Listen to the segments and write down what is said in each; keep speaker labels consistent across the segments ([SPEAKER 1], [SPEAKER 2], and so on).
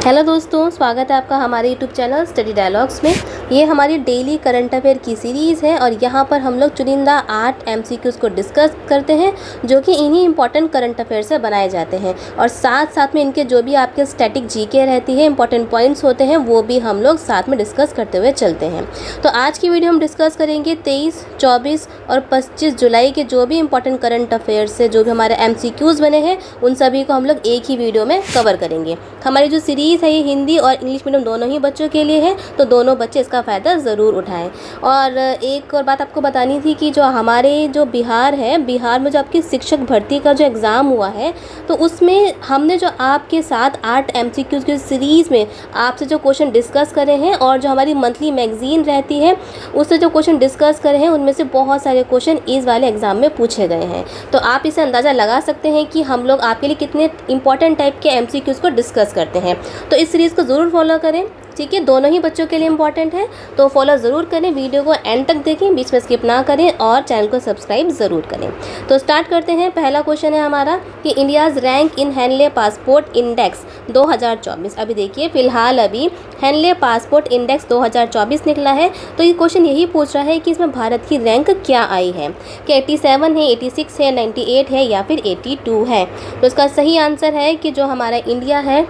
[SPEAKER 1] Hello दोस्तों, स्वागत है आपका हमारे यूट्यूब चैनल स्टडी डायलॉग्स में। ये हमारी डेली करंट अफेयर की सीरीज़ है और यहाँ पर हम लोग चुनिंदा 8 MCQs को डिस्कस करते हैं जो कि इन्हीं इंपॉर्टेंट करंट अफेयर से बनाए जाते हैं और साथ साथ में इनके जो भी आपके स्टैटिक जीके रहती है, इंपॉर्टेंट पॉइंट्स होते हैं, वो भी हम लोग साथ में डिस्कस करते हुए चलते हैं। तो आज की वीडियो हम डिस्कस करेंगे 23, 24 और 25 जुलाई के जो भी इंपॉर्टेंट करंट अफेयर्स से जो भी हमारे MCQs बने हैं उन सभी को हम लोग एक ही वीडियो में कवर करेंगे। हमारी जो सीरीज़ है ये हिंदी और इंग्लिश मीडियम दोनों ही बच्चों के लिए है, तो दोनों बच्चे इसका फ़ायदा ज़रूर उठाएं। और एक और बात आपको बतानी थी कि जो हमारे जो बिहार है, बिहार में जो आपकी शिक्षक भर्ती का जो एग्ज़ाम हुआ है, तो उसमें हमने जो आपके साथ 8 MCQs की सीरीज़ में आपसे जो क्वेश्चन डिस्कस करे हैं और जो हमारी मंथली मैगज़ीन रहती है उससे जो क्वेश्चन डिस्कस करे हैं उनमें से बहुत सारे क्वेश्चन इस वाले एग्ज़ाम में पूछे गए हैं। तो आप इसे अंदाज़ा लगा सकते हैं कि हम लोग आपके लिए कितने इंपॉर्टेंट टाइप के MCQs को डिस्कस करते हैं। तो इस सीरीज़ को ज़रूर फॉलो करें, ठीक है। दोनों ही बच्चों के लिए इंपॉर्टेंट है, तो फॉलो ज़रूर करें, वीडियो को एंड तक देखें, बीच में स्किप ना करें और चैनल को सब्सक्राइब ज़रूर करें। तो स्टार्ट करते हैं। पहला क्वेश्चन है हमारा कि India's rank in handle passport index 2024। अभी देखिए फ़िलहाल अभी हैंडले पासपोर्ट इंडेक्स 2024 निकला है, तो ये क्वेश्चन यही पूछ रहा है कि इसमें भारत की रैंक क्या आई है, कि 87 है, 86 है, 98 है या फिर 82 है। तो इसका सही आंसर है कि जो हमारा इंडिया है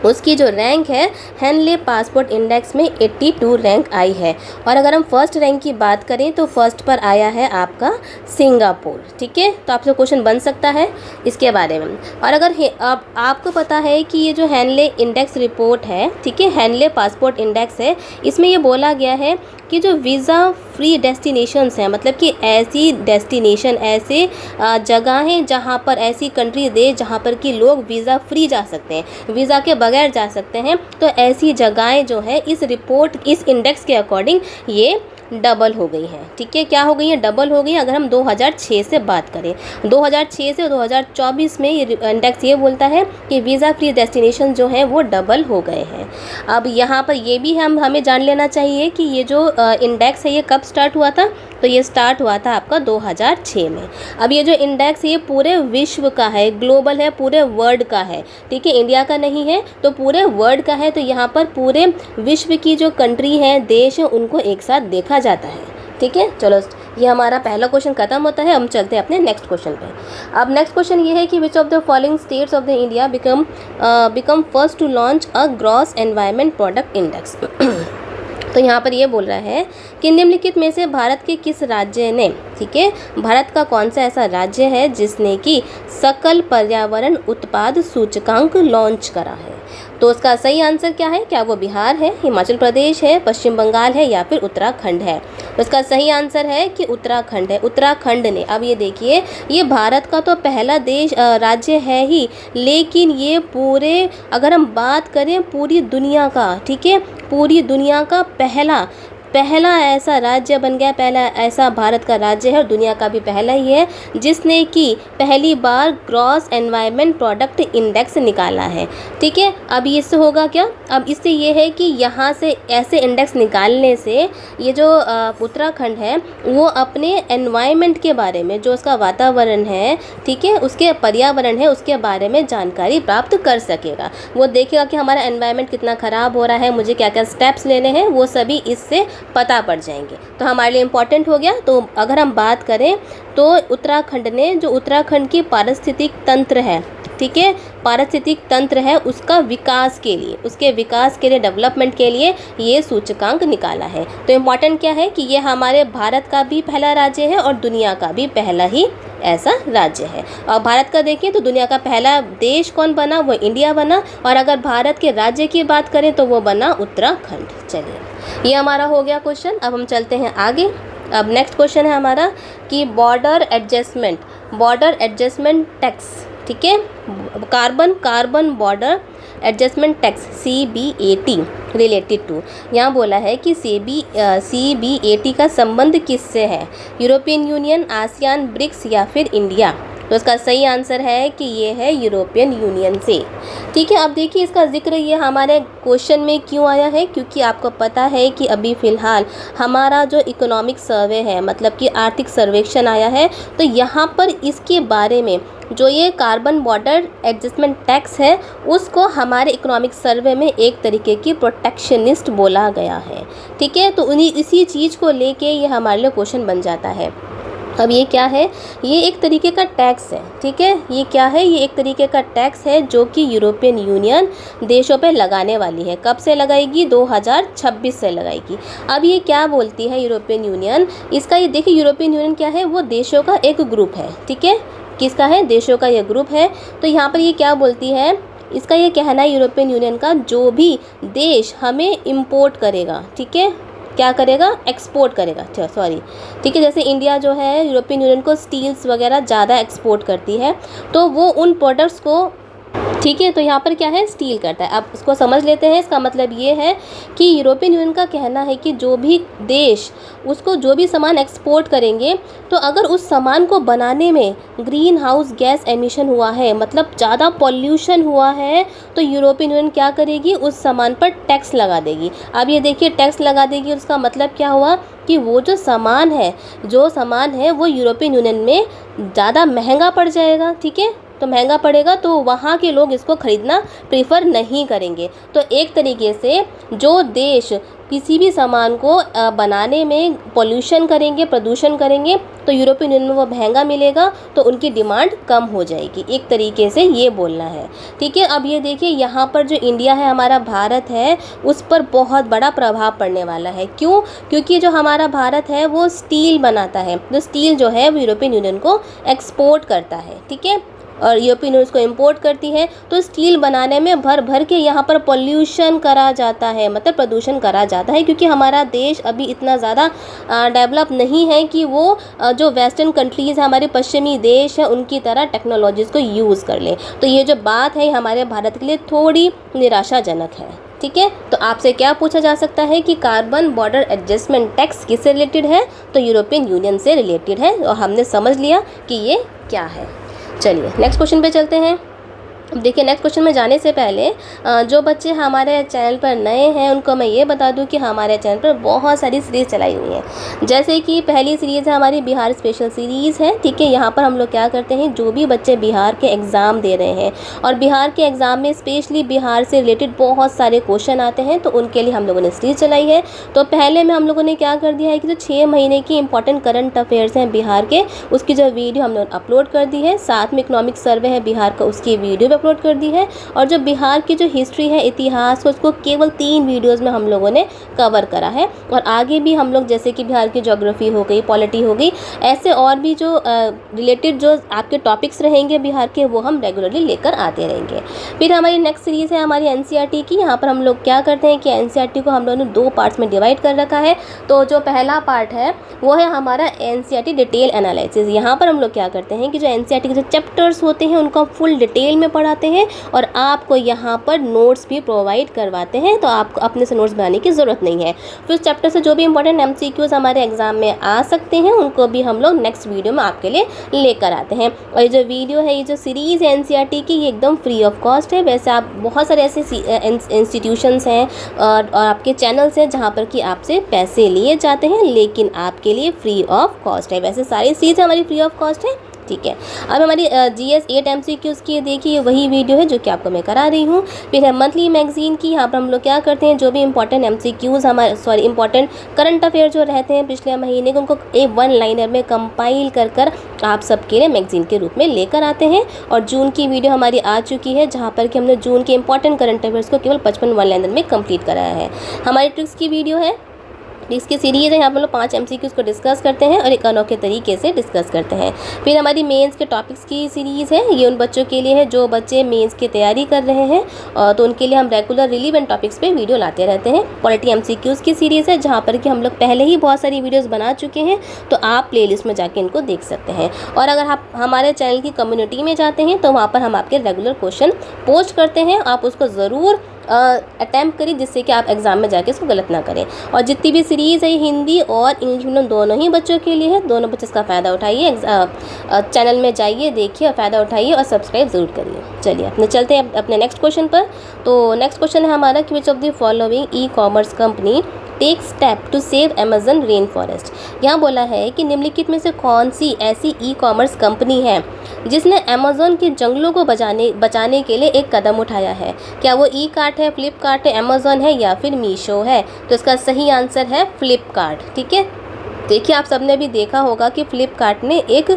[SPEAKER 1] उसकी जो रैंक है हैंडले पासपोर्ट इंडेक्स में 82 रैंक आई है। और अगर हम फर्स्ट रैंक की बात करें तो फर्स्ट पर आया है आपका सिंगापुर, ठीक है। तो आपसे क्वेश्चन बन सकता है इसके बारे में। और अगर अब आपको पता है कि ये जो हैंडले इंडेक्स रिपोर्ट है, ठीक है, हैंडले पासपोर्ट इंडेक्स है, इसमें ये बोला गया है कि जो वीज़ा फ्री डेस्टिनेशंस हैं, मतलब कि ऐसी डेस्टिनेशन, ऐसे जगहें जहाँ पर, ऐसी कंट्री देश जहाँ पर कि लोग वीज़ा फ्री जा सकते हैं, वीज़ा के बगैर जा सकते हैं, तो ऐसी जगहें जो है इस रिपोर्ट, इस इंडेक्स के अकॉर्डिंग ये डबल हो गई है, ठीक है। क्या हो गई है? डबल हो गई है। अगर हम 2006 से बात करें, 2006 से 2024 में ये इंडेक्स ये बोलता है कि वीज़ा फ्री डेस्टिनेशन जो है वो डबल हो गए हैं। अब यहाँ पर ये भी हमें जान लेना चाहिए कि ये जो इंडेक्स है ये कब स्टार्ट हुआ था। तो ये स्टार्ट हुआ था आपका 2006 में। अब ये जो इंडेक्स है ये पूरे विश्व का है, ग्लोबल है, पूरे वर्ल्ड का है, ठीक है, इंडिया का नहीं है, तो पूरे वर्ल्ड का है। तो यहाँ पर पूरे विश्व की जो कंट्री हैं, देश हैं, उनको एक साथ देखा जाता है, ठीक है। चलो, ये हमारा पहला क्वेश्चन खत्म होता है। हम चलते हैं अपने नेक्स्ट क्वेश्चन पे। अब नेक्स्ट क्वेश्चन ये है कि which of the following states of the India become first to launch a gross environment product index. तो यहाँ पर ये बोल रहा है कि निम्नलिखित में से भारत के किस राज्य ने, ठीक है, भारत का कौन सा ऐसा राज्य है जिसने कि सकल पर्यावरण उत्पाद सूचकांक लॉन्च करा है। तो उसका सही आंसर क्या है? क्या वो बिहार है, हिमाचल प्रदेश है, पश्चिम बंगाल है या फिर उत्तराखंड है? तो इसका सही आंसर है कि उत्तराखंड है, उत्तराखंड ने। अब ये देखिए, ये भारत का तो पहला देश राज्य है ही, लेकिन ये पूरे, अगर हम बात करें पूरी दुनिया का, ठीक है, पूरी दुनिया का पहला ऐसा राज्य बन गया, पहला ऐसा भारत का राज्य है और दुनिया का भी पहला ही है जिसने कि पहली बार ग्रॉस एनवायरनमेंट प्रोडक्ट इंडेक्स निकाला है, ठीक है। अब इससे होगा क्या? अब इससे ये है कि यहाँ से ऐसे इंडेक्स निकालने से ये जो उत्तराखंड है वो अपने एनवायरनमेंट के बारे में, जो उसका वातावरण है, ठीक है, उसके पर्यावरण है, उसके बारे में जानकारी प्राप्त कर सकेगा। वो देखेगा कि हमारा एनवायरनमेंट कितना ख़राब हो रहा है, मुझे क्या क्या स्टेप्स लेने हैं, वो सभी इससे पता पड़ जाएंगे। तो हमारे लिए इम्पॉर्टेंट हो गया। तो अगर हम बात करें तो उत्तराखंड ने, जो उत्तराखंड की पारिस्थितिक तंत्र है, ठीक है, पारिस्थितिक तंत्र है, उसका विकास के लिए, उसके विकास के लिए, डेवलपमेंट के लिए ये सूचकांक निकाला है। तो इम्पॉर्टेंट क्या है कि ये हमारे भारत का भी पहला राज्य है और दुनिया का भी पहला ही ऐसा राज्य है। और भारत का देखें तो दुनिया का पहला देश कौन बना? वो इंडिया बना। और अगर भारत के राज्य की बात करें तो वो बना उत्तराखंड। चलिए, ये हमारा हो गया क्वेश्चन। अब हम चलते हैं आगे। अब नेक्स्ट क्वेश्चन है हमारा कि बॉर्डर एडजस्टमेंट टैक्स, ठीक है, carbon border adjustment tax CBAT related to, यहाँ बोला है कि CBAT का संबंध किससे है? यूरोपियन यूनियन, आसियान, ब्रिक्स या फिर इंडिया? तो इसका सही आंसर है कि ये है यूरोपियन यूनियन से। ठीक है, अब देखिए इसका जिक्र ये हमारे क्वेश्चन में क्यों आया है, क्योंकि आपको पता है कि अभी फ़िलहाल हमारा जो इकोनॉमिक सर्वे है, मतलब कि आर्थिक सर्वेक्षण आया है, तो यहाँ पर इसके बारे में जो ये कार्बन बॉर्डर एडजस्टमेंट टैक्स है उसको हमारे इकोनॉमिक सर्वे में एक तरीके की प्रोटेक्शनिस्ट बोला गया है। ठीक है, तो उन्हीं इसी चीज़ को लेके ये हमारे लिए क्वेश्चन बन जाता है। अब ये क्या है, ये एक तरीके का टैक्स है। ठीक है, ये क्या है, ये एक तरीके का टैक्स है जो कि यूरोपियन यूनियन देशों पे लगाने वाली है। कब से लगाएगी, 2026 से लगाएगी। अब ये क्या बोलती है यूरोपियन यूनियन, इसका ये देखिए यूरोपियन यूनियन क्या है, वो देशों का एक ग्रुप है। ठीक है, किसका है, देशों का ये ग्रुप है। तो यहाँ पर ये क्या बोलती है, इसका ये कहना है यूरोपियन यूनियन का, जो भी देश हमें इम्पोर्ट करेगा, ठीक है, क्या करेगा, एक्सपोर्ट करेगा, सॉरी, ठीक है, जैसे इंडिया जो है यूरोपियन यूनियन को स्टील्स वगैरह ज़्यादा एक्सपोर्ट करती है, तो वो उन प्रोडक्ट्स को, ठीक है, तो यहाँ पर क्या है, स्टील करता है। अब इसको समझ लेते हैं। इसका मतलब ये है कि यूरोपियन यूनियन का कहना है कि जो भी देश उसको जो भी सामान एक्सपोर्ट करेंगे, तो अगर उस सामान को बनाने में ग्रीन हाउस गैस एमिशन हुआ है, मतलब ज़्यादा पॉल्यूशन हुआ है, तो यूरोपियन यूनियन क्या करेगी, उस सामान पर टैक्स लगा देगी। अब ये देखिए टैक्स लगा देगी, उसका मतलब क्या हुआ कि वो जो सामान है वो यूरोपियन यूनियन में ज़्यादा महंगा पड़ जाएगा। ठीक है, तो महंगा पड़ेगा तो वहाँ के लोग इसको ख़रीदना प्रीफर नहीं करेंगे। तो एक तरीके से जो देश किसी भी सामान को बनाने में पॉल्यूशन करेंगे, प्रदूषण करेंगे, तो यूरोपियन यूनियन में वो महंगा मिलेगा, तो उनकी डिमांड कम हो जाएगी। एक तरीके से ये बोलना है। ठीक है, अब ये देखिए यहाँ पर जो इंडिया है, हमारा भारत है, उस पर बहुत बड़ा प्रभाव पड़ने वाला है। क्यों, क्योंकि जो हमारा भारत है वो स्टील बनाता है, जो स्टील जो है वो यूरोपियन यूनियन को एक्सपोर्ट करता है। ठीक है, और यूरोपियन यूनियन उसको इंपोर्ट करती है, तो स्टील बनाने में भर भर के यहाँ पर पॉल्यूशन करा जाता है, मतलब प्रदूषण करा जाता है, क्योंकि हमारा देश अभी इतना ज़्यादा डेवलप नहीं है कि वो जो वेस्टर्न कंट्रीज़ है, हमारे पश्चिमी देश हैं, उनकी तरह टेक्नोलॉजीज़ को यूज़ कर ले। तो ये जो बात है हमारे भारत के लिए थोड़ी निराशाजनक है। ठीक है, तो आपसे क्या पूछा जा सकता है कि कार्बन बॉर्डर एडजस्टमेंट टैक्स किससे रिलेटेड है, तो यूरोपियन यूनियन से रिलेटेड है, और हमने समझ लिया कि ये क्या है। चलिए नेक्स्ट क्वेश्चन पे चलते हैं। अब देखिए नेक्स्ट क्वेश्चन में जाने से पहले जो बच्चे हमारे चैनल पर नए हैं उनको मैं ये बता दूं कि हमारे चैनल पर बहुत सारी सीरीज़ चलाई हुई हैं। जैसे कि पहली सीरीज़ है हमारी बिहार स्पेशल सीरीज़ है। ठीक है, यहाँ पर हम लोग क्या करते हैं, जो भी बच्चे बिहार के एग्ज़ाम दे रहे हैं और बिहार के एग्ज़ाम में स्पेशली बिहार से रिलेटेड बहुत सारे क्वेश्चन आते हैं, तो उनके लिए हम लोगों ने सीरीज़ चलाई है। तो पहले में हम लोगों ने क्या कर दिया है कि जो 6 महीने की इंपॉर्टेंट करंट अफेयर्स हैं बिहार के, उसकी जो वीडियो हम लोग अपलोड कर दी है। साथ में इकोनॉमिक सर्वे है बिहार का, उसकी वीडियो अपलोड कर दी है। और जो बिहार की जो हिस्ट्री है, इतिहास को, उसको केवल 3 वीडियोस में हम लोगों ने कवर करा है। और आगे भी हम लोग जैसे कि बिहार की ज्योग्राफी हो गई, पॉलिटी हो गई, ऐसे और भी जो रिलेटेड जो आपके टॉपिक्स रहेंगे बिहार के, वो हम रेगुलरली लेकर आते रहेंगे। फिर हमारी नेक्स्ट सीरीज़ है हमारी एनसीईआरटी की। यहाँ पर हम लोग क्या करते हैं कि एनसीईआरटी को हम लोगों ने 2 पार्ट्स में डिवाइड कर रखा है। तो जो पहला पार्ट है वो है हमारा एनसीईआरटी डिटेल एनालिसिस। यहाँ पर हम लोग क्या करते हैं कि जो एनसीईआरटी के जो चैप्टर्स होते हैं उनको फुल डिटेल में पढ़ाते हैं और आपको यहाँ पर नोट्स भी प्रोवाइड करवाते हैं, तो आपको अपने से नोट्स बनाने की ज़रूरत नहीं है। फिर उस चैप्टर से जो भी इंपॉर्टेंट एमसीक्यूज़ हमारे एग्जाम में आ सकते हैं उनको भी हम लोग नेक्स्ट वीडियो में आपके लिए लेकर आते हैं। और ये जो वीडियो है, ये जो सीरीज़ है एनसीईआरटी की, ये एकदम फ्री ऑफ कॉस्ट है। वैसे आप बहुत सारे ऐसे इंस्टीट्यूशंस हैं और आपके चैनल्स हैं जहाँ पर कि आपसे पैसे लिए जाते हैं, लेकिन आपके लिए फ्री ऑफ कॉस्ट है। वैसे सारी चीज़ें हमारी फ्री ऑफ कॉस्ट है। ठीक है, अब हमारी GS 8 MCQs की देखिए वही वीडियो है जो कि आपको मैं करा रही हूँ। फिर है मंथली मैगजीन की। यहाँ पर हम लोग क्या करते हैं, जो भी इंपॉर्टेंट MCQs हमारे इंपॉर्टेंट करंट अफेयर जो रहते हैं पिछले महीने के, उनको एक 1 लाइनर में कंपाइल कर आप सबके लिए मैगजीन के रूप में लेकर आते हैं। और जून की वीडियो हमारी आ चुकी है जहाँ पर कि हमने जून के इंपॉर्टेंट करंट अफेयर्स को केवल 55 1 लाइनर में कंप्लीट कराया है। हमारी ट्रिक्स की वीडियो है, इसकी सीरीज़ है, यहाँ पर हम लोग 5 MCQs को डिस्कस करते हैं और एक अनोखे तरीके से डिस्कस करते हैं। फिर हमारी मेंस के टॉपिक्स की सीरीज़ है, ये उन बच्चों के लिए है जो बच्चे मेंस की तैयारी कर रहे हैं, तो उनके लिए हम रेगुलर रिलीवेंट टॉपिक्स पे वीडियो लाते रहते हैं। पॉलिटी MCQs की सीरीज़ है जहाँ पर कि हम लोग पहले ही बहुत सारी वीडियोज़ बना चुके हैं, तो आप प्लेलिस्ट में जाके इनको देख सकते हैं। और अगर आप हमारे चैनल की कम्युनिटी में जाते हैं तो वहाँ पर हम आपके रेगुलर क्वेश्चन पोस्ट करते हैं, आप उसको ज़रूर अटैम्प्ट करिए, जिससे कि आप एग्ज़ाम में जाके इसको गलत ना करें। और जितनी भी सीरीज़ है हिंदी और इंग्लिश मीडियम दोनों ही बच्चों के लिए है, दोनों बच्चे इसका फ़ायदा उठाइए, चैनल में जाइए, देखिए और फ़ायदा उठाइए और सब्सक्राइब ज़रूर करिए। चलिए अपने चलते हैं अपने नेक्स्ट क्वेश्चन पर। तो नेक्स्ट क्वेश्चन है हमारा कि which of the following e commerce company take step to save Amazon rain forest. यहाँ बोला है कि निम्नलिखित में से कौन सी ऐसी ई कॉमर्स कंपनी है जिसने अमेजोन के जंगलों को बचाने के लिए एक कदम उठाया है। क्या वो ई कार्ट है, फ्लिपकार्ट है, अमेजोन है या फिर मीशो है? तो इसका सही आंसर है फ्लिपकार्ट। ठीक है, देखिए आप सबने भी देखा होगा कि फ्लिपकार्ट ने एक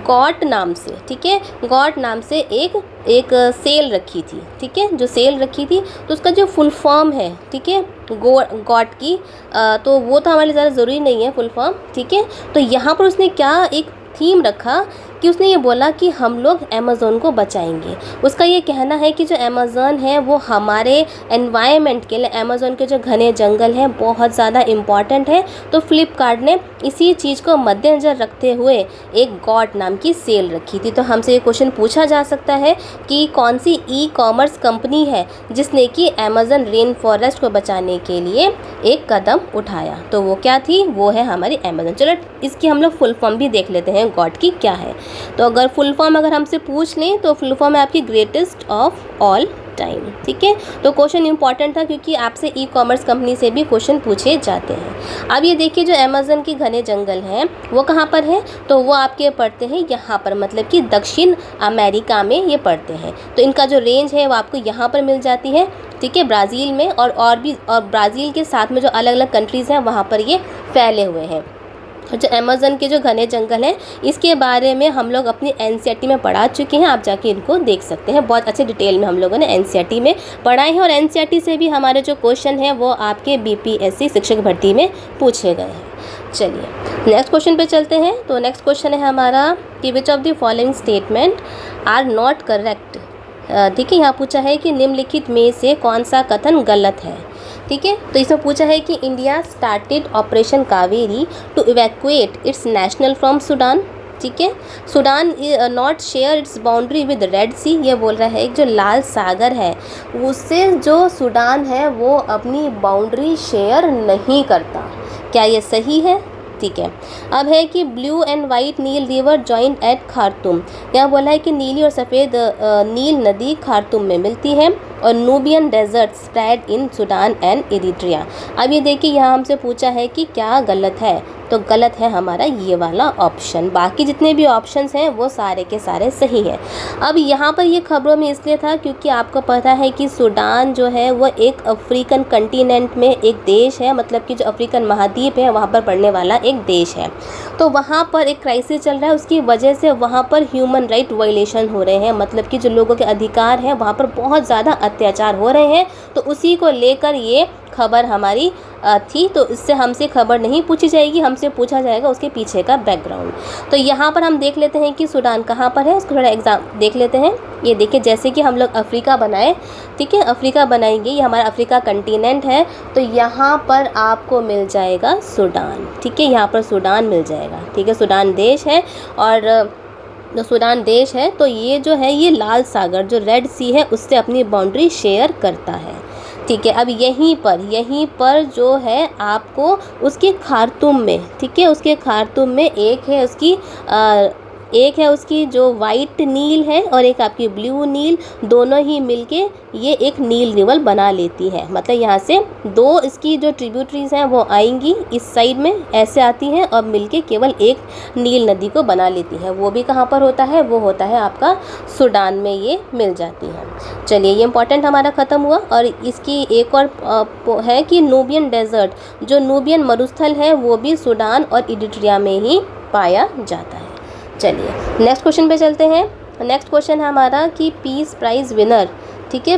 [SPEAKER 1] गॉट नाम से, ठीक है, गॉट नाम से एक सेल रखी थी। ठीक है, जो सेल रखी थी तो उसका जो फुल फॉर्म है, ठीक है, गॉट की, तो वो तो हमारे लिए ज़्यादा ज़रूरी नहीं है फुल फॉर्म। ठीक है, तो यहाँ पर उसने क्या एक थीम रखा कि उसने ये बोला कि हम लोग अमेज़ोन को बचाएंगे। उसका ये कहना है कि जो अमेज़ोन है वो हमारे एनवायरनमेंट के लिए, अमेज़ोन के जो घने जंगल हैं बहुत ज़्यादा इम्पॉर्टेंट है। तो फ्लिपकार्ट ने इसी चीज़ को मद्देनज़र रखते हुए एक गॉट नाम की सेल रखी थी। तो हमसे ये क्वेश्चन पूछा जा सकता है कि कौन सी ई कॉमर्स कंपनी है जिसने कि अमेज़न रेन फॉरेस्ट को बचाने के लिए एक कदम उठाया। तो वो क्या थी? वो है हमारी अमेज़न। चलो इसकी हम लोग फुल फॉर्म भी देख लेते हैं गॉट की क्या है। तो अगर फुल फॉर्म अगर हमसे पूछ लें तो फुल फॉर्म है आपकी ग्रेटेस्ट ऑफ ऑल टाइम। ठीक है, तो क्वेश्चन इंपॉर्टेंट था क्योंकि आपसे ई कॉमर्स कंपनी से भी क्वेश्चन पूछे जाते हैं। अब ये देखिए जो अमेज़न के घने जंगल हैं वो कहाँ पर है? तो वो आपके पड़ते हैं यहाँ पर, मतलब कि दक्षिण अमेरिका में ये पड़ते हैं। तो इनका जो रेंज है वो आपको यहाँ पर मिल जाती है। ठीक है, ब्राज़ील में और ब्राज़ील के साथ में जो अलग अलग कंट्रीज़ हैं वहाँ पर ये फैले हुए हैं। जो अमेज़न के जो घने जंगल हैं इसके बारे में हम लोग अपनी एनसीईआरटी में पढ़ा चुके हैं, आप जाके इनको देख सकते हैं। बहुत अच्छे डिटेल में हम लोगों ने एनसीईआरटी में पढ़ाए हैं और एनसीईआरटी से भी हमारे जो क्वेश्चन हैं वो आपके बीपीएससी शिक्षक भर्ती में पूछे गए हैं। चलिए नेक्स्ट क्वेश्चन पे चलते हैं। तो नेक्स्ट क्वेश्चन है हमारा कि which of the following statement are not correct. ठीक है, यहाँ पूछा है कि निम्नलिखित में से कौन सा कथन गलत है। ठीक है, तो इसमें पूछा है कि India started operation Kaveri to evacuate its national from Sudan. ठीक है, Sudan not share its boundary with red sea. ये बोल रहा है जो लाल सागर है उससे जो सूडान है वो अपनी बाउंड्री शेयर नहीं करता। क्या ये सही है? ठीक है, अब है कि blue and white Nile river join at Khartoum. यहाँ बोला है कि नीली और सफ़ेद नील नदी खार्तूम में मिलती है और Nubian desert spread in Sudan and Eritrea. अब ये देखिए यहाँ हमसे पूछा है कि क्या गलत है, तो गलत है हमारा ये वाला ऑप्शन। बाकी जितने भी ऑप्शंस हैं वो सारे के सारे सही हैं। अब यहाँ पर ये खबरों में इसलिए था क्योंकि आपको पता है कि सूडान जो है वो एक अफ्रीकन कंटिनेंट में एक देश है, मतलब कि जो अफ्रीकन महाद्वीप है वहाँ पर पड़ने वाला एक देश है। तो वहाँ पर एक क्राइसिस चल रहा है, उसकी वजह से वहाँ पर ह्यूमन राइट वायलेशन हो रहे हैं, मतलब कि जो लोगों के अधिकार हैं वहाँ पर बहुत ज़्यादा अत्याचार हो रहे हैं। तो उसी को लेकर ये खबर हमारी थी। तो इससे हमसे खबर नहीं पूछी जाएगी, हमसे पूछा जाएगा उसके पीछे का बैकग्राउंड। तो यहाँ पर हम देख लेते हैं कि सूडान कहाँ पर है, उसको थोड़ा एग्जाम देख लेते हैं। ये देखिए जैसे कि हम लोग अफ्रीका बनाए, ठीक है, अफ्रीका बनाएंगे, ये हमारा अफ्रीका कंटिनेंट है। तो यहाँ पर आपको मिल जाएगा सूडान। ठीक है, यहाँ पर सूडान मिल जाएगा। ठीक है, सूडान देश है और जो सूडान देश है तो ये जो है ये लाल सागर जो रेड सी है उससे अपनी बाउंड्री शेयर करता है। ठीक है, अब यहीं पर जो है आपको उसके खार्तूम में, ठीक है, उसके खार्तूम में एक है उसकी जो वाइट नील है और एक आपकी ब्लू नील, दोनों ही मिलके ये एक नील रिवर बना लेती है। मतलब यहाँ से दो इसकी जो ट्रिब्यूटरीज हैं वो आएंगी इस साइड में, ऐसे आती हैं और मिलके केवल एक नील नदी को बना लेती हैं। वो भी कहाँ पर होता है? वो होता है आपका सूडान में ये मिल जाती है। चलिए ये इंपॉर्टेंट हमारा ख़त्म हुआ। और इसकी एक और है कि नूबियन डेजर्ट, जो नूबियन मरुस्थल है वो भी सूडान और इरिट्रिया में ही पाया जाता है। चलिए नेक्स्ट क्वेश्चन पे चलते हैं। नेक्स्ट क्वेश्चन है हमारा कि पीस प्राइज़ विनर, ठीक है,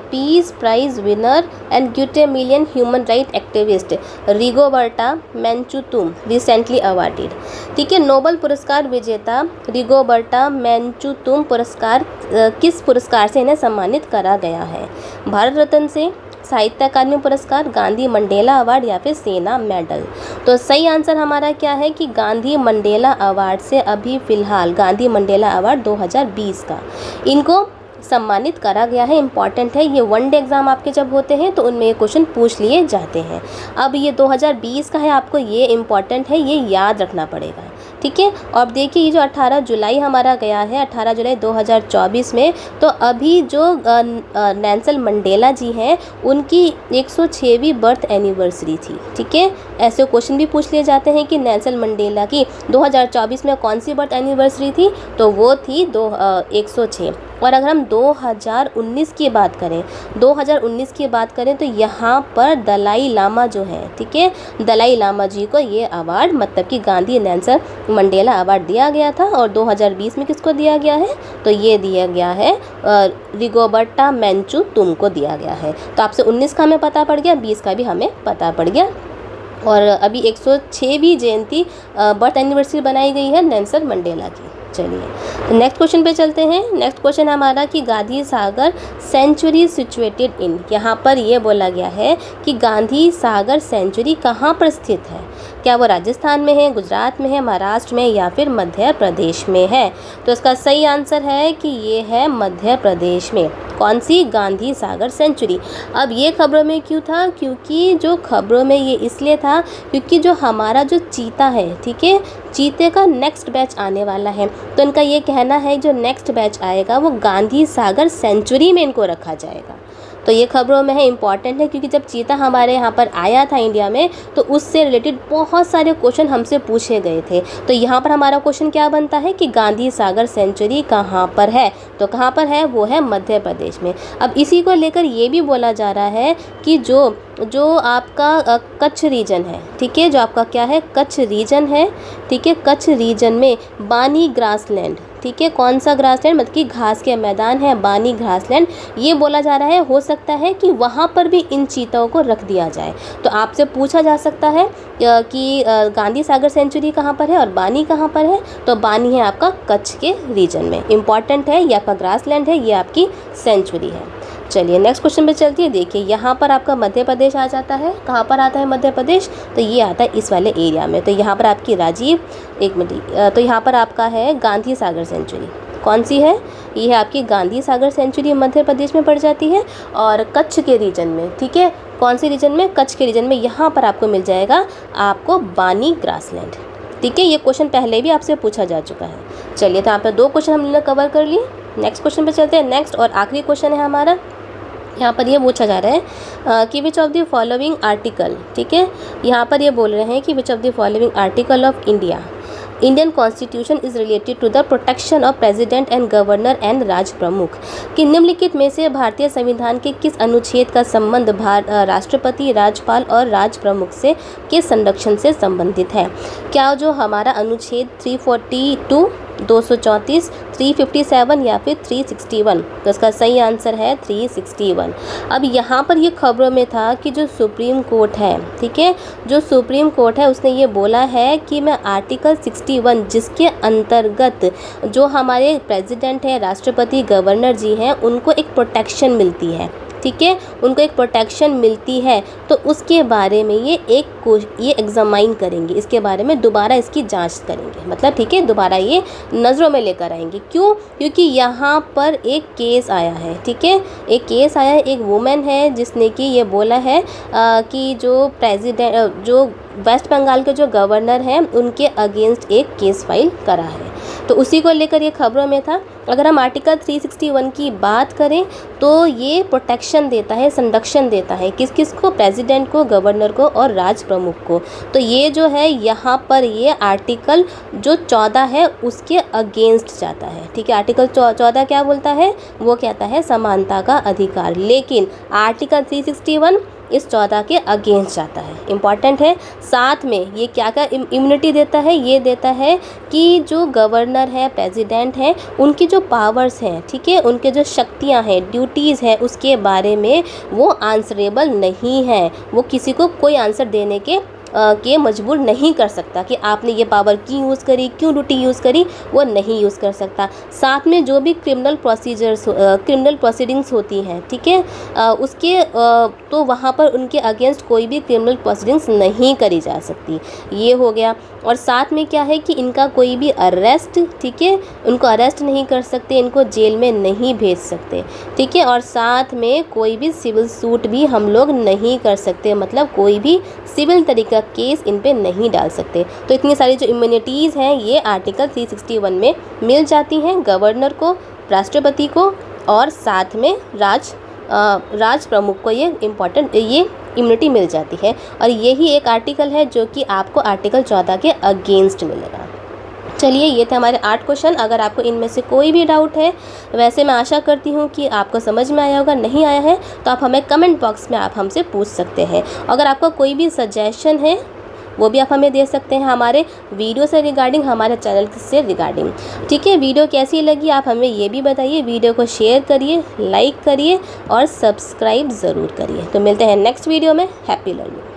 [SPEAKER 1] peace prize winner and Guatemalan human right activist Rigoberta Menchu Tum recently awarded. ठीक है, नोबल पुरस्कार विजेता रिगोबर्टा मेंचुतुम पुरस्कार किस पुरस्कार से इन्हें सम्मानित करा गया है? भारत रत्न से, साहित्य अकादमी पुरस्कार, गांधी मंडेला अवार्ड या फिर सेना मेडल। तो सही आंसर हमारा क्या है कि गांधी मंडेला अवार्ड से अभी फ़िलहाल गांधी मंडेला अवार्ड 2020 का इनको सम्मानित करा गया है। इम्पॉर्टेंट है, ये वनडे एग्ज़ाम आपके जब होते हैं तो उनमें ये क्वेश्चन पूछ लिए जाते हैं। अब ये 2020 का है, आपको ये इम्पॉर्टेंट है, ये याद रखना पड़ेगा, ठीक है। और देखिए ये जो 18 जुलाई हमारा गया है, 18 जुलाई 2024 में, तो अभी जो नेल्सन मंडेला जी हैं उनकी 106वीं बर्थ एनिवर्सरी थी, ठीक है। ऐसे क्वेश्चन भी पूछ लिए जाते हैं कि नेल्सन मंडेला की 2024 में कौन सी बर्थ एनिवर्सरी थी, तो वो थी 106। और अगर हम 2019 की बात करें, 2019 की बात करें तो यहाँ पर दलाई लामा जो है, ठीक है, दलाई लामा जी को ये अवार्ड, मतलब कि गांधी नेल्सन मंडेला अवार्ड दिया गया था। और 2020 में किसको दिया गया है, तो ये दिया गया है रिगोबर्टा मेंचू तुमको दिया गया है। तो आपसे 19 का हमें पता पड़ गया, 20 का भी हमें पता पड़ गया। और अभी 106वीं जयंती बर्थ एनिवर्सरी बनाई गई है नेल्सन मंडेला की। चलिए नेक्स्ट क्वेश्चन पे चलते हैं। नेक्स्ट क्वेश्चन हमारा कि Gandhi Sagar century situated in, यहाँ पर ये बोला गया है कि गांधी सागर सेंचुरी कहाँ पर स्थित है। क्या वो राजस्थान में है, गुजरात में है, महाराष्ट्र में या फिर मध्य प्रदेश में है। तो इसका सही आंसर है कि ये है मध्य प्रदेश में। कौन सी, गांधी सागर सेंचुरी। अब ये खबरों में क्यों था, क्योंकि जो खबरों में ये इसलिए था क्योंकि जो हमारा जो चीता है, ठीक है, चीते का नेक्स्ट बैच आने वाला है। तो इनका ये कहना है जो नेक्स्ट बैच आएगा वो गांधी सागर सेंचुरी में इनको रखा जाएगा। तो ये खबरों में है, इंपॉर्टेंट है, क्योंकि जब चीता हमारे यहाँ पर आया था इंडिया में तो उससे रिलेटेड बहुत सारे क्वेश्चन हमसे पूछे गए थे। तो यहाँ पर हमारा क्वेश्चन क्या बनता है कि गांधी सागर सेंचुरी कहाँ पर है, तो कहाँ पर है, वो है मध्य प्रदेश में। अब इसी को लेकर ये भी बोला जा रहा है कि जो आपका कच्छ रीजन है, ठीक है, जो आपका क्या है, कच्छ रीजन है, ठीक है, कच्छ रीजन में बानी ग्रासलैंड, ठीक है, कौन सा ग्रासलैंड, मतलब कि घास के मैदान है, बानी ग्रासलैंड, ये बोला जा रहा है। हो सकता है कि वहाँ पर भी इन चीतों को रख दिया जाए। तो आपसे पूछा जा सकता है कि गांधी सागर सेंचुरी कहाँ पर है और बानी कहाँ पर है। तो बानी है आपका कच्छ के रीजन में, इंपॉर्टेंट है, ये आपका ग्रासलैंड है, ये आपकी सेंचुरी है। चलिए नेक्स्ट क्वेश्चन पे चलती है। देखिए यहाँ पर आपका मध्य प्रदेश आ जाता है। कहाँ पर आता है मध्य प्रदेश, तो ये आता है इस वाले एरिया में। तो यहाँ पर आपकी राजीव, एक मिनट, तो यहाँ पर आपका है गांधी सागर सेंचुरी, कौन सी है, ये है आपकी गांधी सागर सेंचुरी, मध्य प्रदेश में पड़ जाती है और कच्छ के रीजन में, ठीक है, कौन से रीजन में, कच्छ के रीजन में। यहाँ पर आपको मिल जाएगा आपको बानी ग्रासलैंड, ठीक है। ये क्वेश्चन पहले भी आपसे पूछा जा चुका है। चलिए तो यहाँ पर 2 क्वेश्चन हमने कवर कर लिए। नेक्स्ट क्वेश्चन पे चलते हैं। नेक्स्ट और आखिरी क्वेश्चन है हमारा, यहाँ पर ये पूछा जा रहा है कि which of the following article, ठीक है, यहाँ पर ये बोल रहे हैं कि which of the following article of Indian constitution is related to the protection of president and governor and Rajpramukh, कि निम्नलिखित में से भारतीय संविधान के किस अनुच्छेद का संबंध राष्ट्रपति, राज्यपाल और राज प्रमुख से के संरक्षण से संबंधित है। क्या जो हमारा अनुच्छेद 342, 234, 357 या फिर 361, तो इसका सही आंसर है 361। अब यहाँ पर ये खबरों में था कि जो सुप्रीम कोर्ट है, ठीक है, जो सुप्रीम कोर्ट है उसने ये बोला है कि मैं आर्टिकल 61 जिसके अंतर्गत जो हमारे प्रेसिडेंट है, राष्ट्रपति, गवर्नर जी हैं, उनको एक प्रोटेक्शन मिलती है, ठीक है, उनको एक प्रोटेक्शन मिलती है, तो उसके बारे में ये एग्जामाइन करेंगे, इसके बारे में दोबारा इसकी जांच करेंगे, मतलब ठीक है, दोबारा ये नज़रों में लेकर आएंगे। क्यों, क्योंकि यहाँ पर एक केस आया है, ठीक है, एक केस आया है, एक वुमेन है जिसने कि ये बोला है कि जो प्रेसिडेंट, जो वेस्ट बंगाल के जो गवर्नर हैं उनके अगेंस्ट एक केस फाइल करा है, तो उसी को लेकर ये खबरों में था। अगर हम आर्टिकल 361 की बात करें तो ये प्रोटेक्शन देता है, संरक्षण देता है, किस किस को, प्रेसिडेंट को, गवर्नर को और राज प्रमुख को। तो ये जो है यहाँ पर ये आर्टिकल जो 14 है उसके अगेंस्ट जाता है, ठीक है। आर्टिकल 14 क्या बोलता है, वो कहता है समानता का अधिकार, लेकिन आर्टिकल 361 इस 14 के अगेंस्ट जाता है, इम्पॉर्टेंट है। साथ में ये क्या क्या इम्यूनिटी देता है, ये देता है कि जो गवर्नर है, प्रेसिडेंट हैं, उनकी जो पावर्स हैं, ठीक है, उनके जो शक्तियां हैं, ड्यूटीज़ हैं, उसके बारे में वो आंसरेबल नहीं है, वो किसी को कोई आंसर देने के मजबूर नहीं कर सकता कि आपने ये पावर क्यों यूज़ करी, क्यों ड्यूटी यूज़ करी, वो नहीं यूज़ कर सकता। साथ में जो भी क्रिमिनल प्रोसीडिंग्स होती हैं, ठीक है, उसके तो वहाँ पर उनके अगेंस्ट कोई भी क्रिमिनल प्रोसीडिंग्स नहीं करी जा सकती, ये हो गया। और साथ में क्या है कि इनका कोई भी अरेस्ट, ठीक है, उनको अरेस्ट नहीं कर सकते, इनको जेल में नहीं भेज सकते, ठीक है, और साथ में कोई भी सिविल सूट भी हम लोग नहीं कर सकते, मतलब कोई भी सिविल तरीका केस इन पे नहीं डाल सकते। तो इतनी सारी जो इम्यूनिटीज़ हैं ये आर्टिकल 361 में मिल जाती हैं गवर्नर को, राष्ट्रपति को और साथ में राज प्रमुख को ये इम्यूनिटी मिल जाती है। और यही एक आर्टिकल है जो कि आपको आर्टिकल 14 के अगेंस्ट मिलेगा। चलिए, ये थे हमारे 8 क्वेश्चन। अगर आपको इनमें से कोई भी डाउट है, वैसे मैं आशा करती हूँ कि आपको समझ में आया होगा, नहीं आया है तो आप हमें कमेंट बॉक्स में आप हमसे पूछ सकते हैं। अगर आपका कोई भी सजेशन है वो भी आप हमें दे सकते हैं हमारे वीडियो से रिगार्डिंग, हमारे चैनल से रिगार्डिंग, ठीक है। वीडियो कैसी लगी आप हमें ये भी बताइए। वीडियो को शेयर करिए, लाइक करिए और सब्सक्राइब ज़रूर करिए। तो मिलते हैं नेक्स्ट वीडियो में। Happy learning.